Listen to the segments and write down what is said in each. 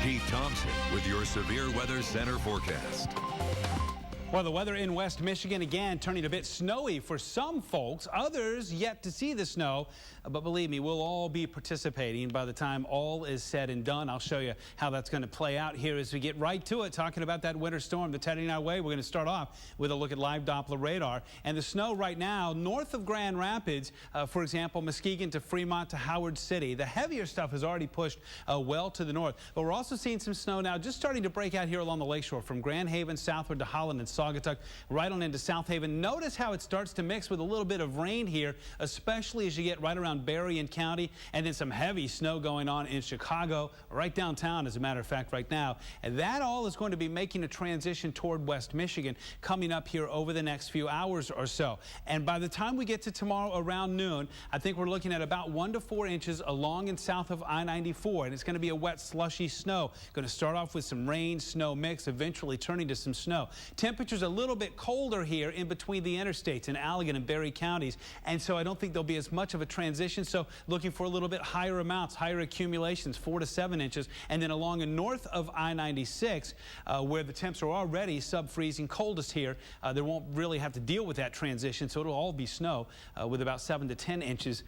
Keith Thompson with your Severe Weather Center forecast. Well, the weather in West Michigan again turning a bit snowy for some folks, others yet to see the snow. But believe me, we'll all be participating by the time all is said and done. I'll show you how that's going to play out here as we get right to it, talking about that winter storm that's heading our way. We're going to start off with a look at live Doppler radar. And the snow right now north of Grand Rapids, for example, Muskegon to Fremont to Howard City. The heavier stuff has already pushed well to the north. But we're also seeing some snow now just starting to break out here along the lakeshore from Grand Haven southward to Holland and Saugatuck, right on into South Haven. Notice how it starts to mix with a little bit of rain here, especially as you get right around Berrien County, and then some heavy snow going on in Chicago, right downtown, as a matter of fact, right now. And that all is going to be making a transition toward West Michigan coming up here over the next few hours or so. And by the time we get to tomorrow around noon, I think we're looking at about 1 to 4 inches along and south of I-94, and it's going to be a wet, slushy snow. Going to start off with some rain, snow mix, eventually turning to some snow. Temperatures a little bit colder here in between the interstates in Allegan and Berry counties, and so I don't think there'll be as much of a transition. So looking for a little bit higher amounts, higher accumulations, 4 to 7 inches, and then along and north of I-96, where the temps are already sub-freezing, coldest here, there won't really have to deal with that transition, so it'll all be snow with about 7 to 10 inches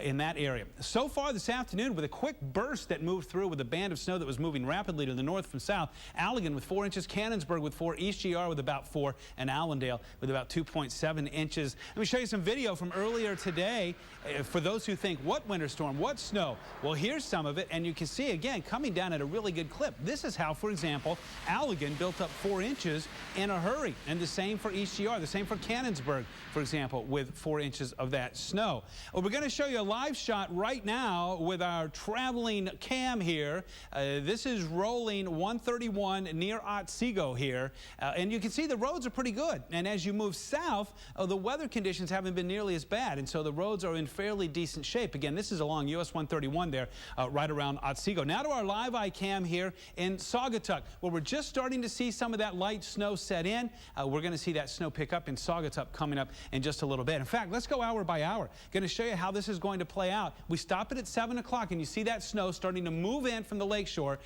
in that area. So far this afternoon, with a quick burst that moved through with a band of snow that was moving rapidly to the north from south, Allegan with 4 inches, Cannonsburg with 4, East GR with about 4, and Allendale with about 2.7 inches. Let me show you some video from earlier today for those who think, what winter storm, what snow? Well, here's some of it, and you can see again coming down at a really good clip. This is how, for example, Allegan built up 4 inches in a hurry, and the same for East GR, the same for Cannonsburg, for example, with 4 inches of that snow. Well, we're going to show you a live shot right now with our traveling cam here. This is rolling 131 near Otsego here, and you can see the roads are pretty good. And as you move south, the weather conditions haven't been nearly as bad, and so the roads are in fairly decent shape. Again, this is along US 131 there, right around Otsego. Now to our live eye cam here in Saugatuck, where we're just starting to see some of that light snow set in. We're going to see that snow pick up in Saugatuck coming up in just a little bit. In fact, let's go hour by hour. Going to show you how this is going to play out. We stop it at 7 o'clock, and you see that snow starting to move in from the lakeshore.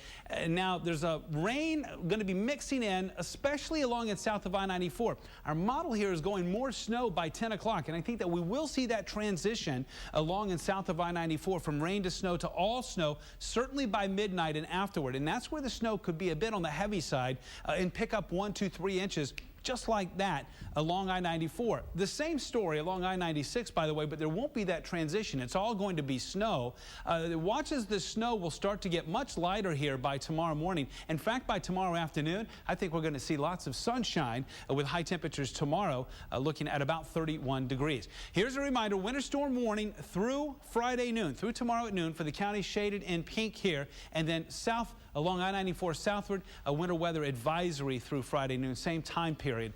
Now there's a rain going to be mixing in, especially along and south of I-94. Our model here is going more snow by 10 o'clock, and I think that we will see that transition along and south of I-94 from rain to snow to all snow, certainly by midnight and afterward. And that's where the snow could be a bit on the heavy side and pick up 1, 2, 3 inches. Just like that along I-94. The same story along I-96, by the way, but there won't be that transition. It's all going to be snow. Watch as the snow will start to get much lighter here by tomorrow morning. In fact, by tomorrow afternoon, I think we're going to see lots of sunshine with high temperatures tomorrow looking at about 31 degrees. Here's a reminder, winter storm warning through Friday noon, through tomorrow at noon for the county shaded in pink here, and then south along I-94 southward, a winter weather advisory through Friday noon, same time period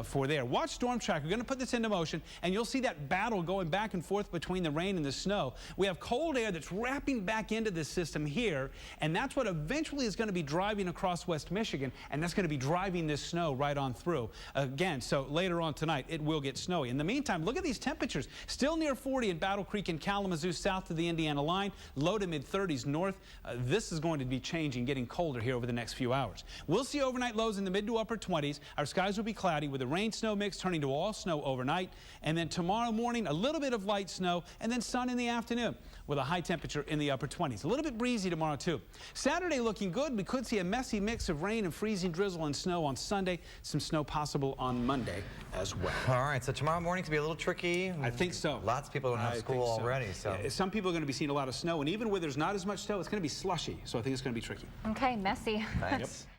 for there. Watch Storm Tracker. We're going to put this into motion, and you'll see that battle going back and forth between the rain and the snow. We have cold air that's wrapping back into this system here, and that's what eventually is going to be driving across West Michigan, and that's going to be driving this snow right on through. Again, so later on tonight, it will get snowy. In the meantime, look at these temperatures. Still near 40 in Battle Creek and Kalamazoo, south of the Indiana line, low to mid-30s north. This is going to be changing, getting colder here over the next few hours. We'll see overnight lows in the mid to upper 20s. Our skies will be cloudy with a rain-snow mix turning to all snow overnight. And then tomorrow morning, a little bit of light snow and then sun in the afternoon with a high temperature in the upper 20s. A little bit breezy tomorrow, too. Saturday looking good. We could see a messy mix of rain and freezing drizzle and snow on Sunday. Some snow possible on Monday as well. All right, so tomorrow morning could be a little tricky. I think so. Lots of people don't have school already. So some people are going to be seeing a lot of snow, and even where there's not as much snow, it's going to be slushy. So I think it's going to be tricky. Okay, messy. Thanks. Yep.